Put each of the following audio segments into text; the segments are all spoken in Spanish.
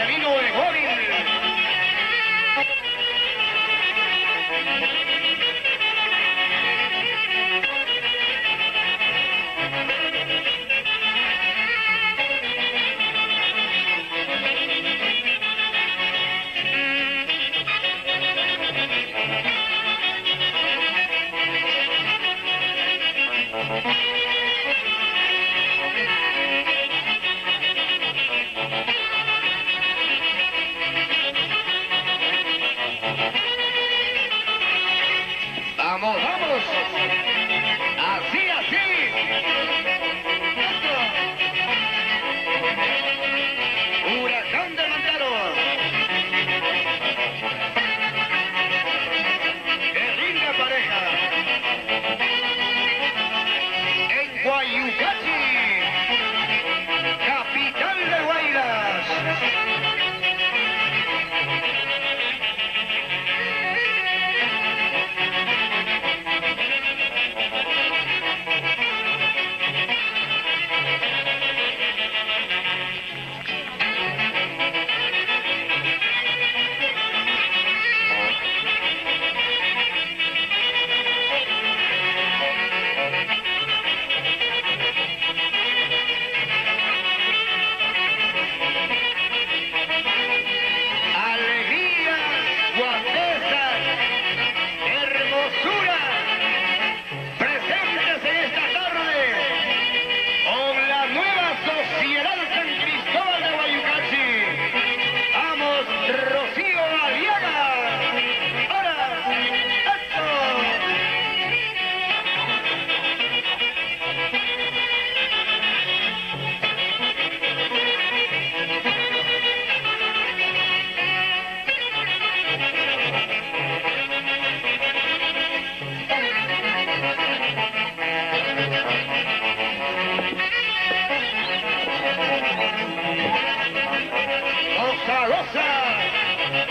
Marcelino Egorin. Vamos, vamos. Así, así. Esto. Huracán de Mantaro. ¡Qué linda pareja! En Guayucachi, capital de Guayras.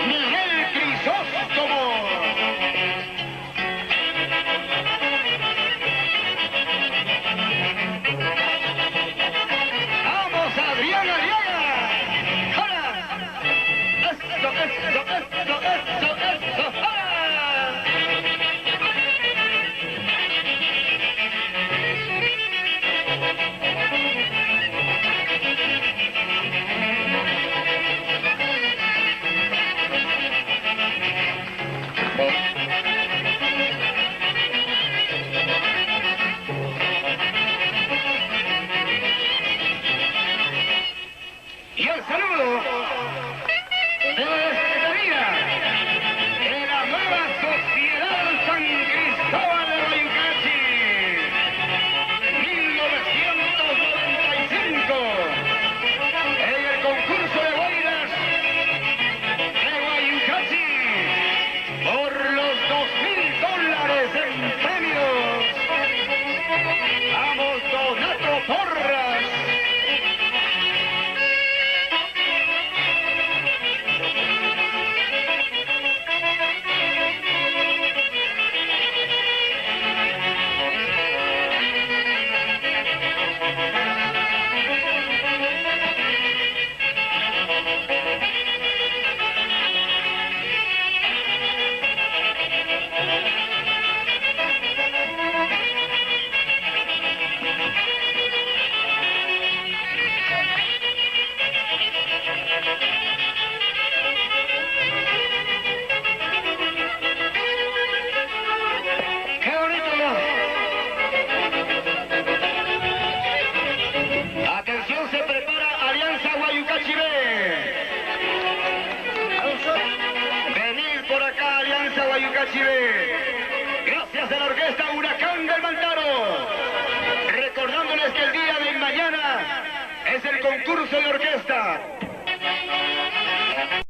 Miguel Crisóstomo. Vamos, Adrián Arriaga. ¡Hola! Eso. ¡Hola! Y el saludo de la Secretaría de la nueva Sociedad San Cristóbal de Guayucachi, 1995, en el concurso de boinas de Guayucachi, por los $2000 en premios. Vamos, Donato Porras. Atención, se prepara Alianza Guayucachi B. Venid por acá, Alianza Guayucachi B. Gracias a la orquesta Huracán del Mantaro. Recordándoles que el día de mañana es el concurso de orquesta.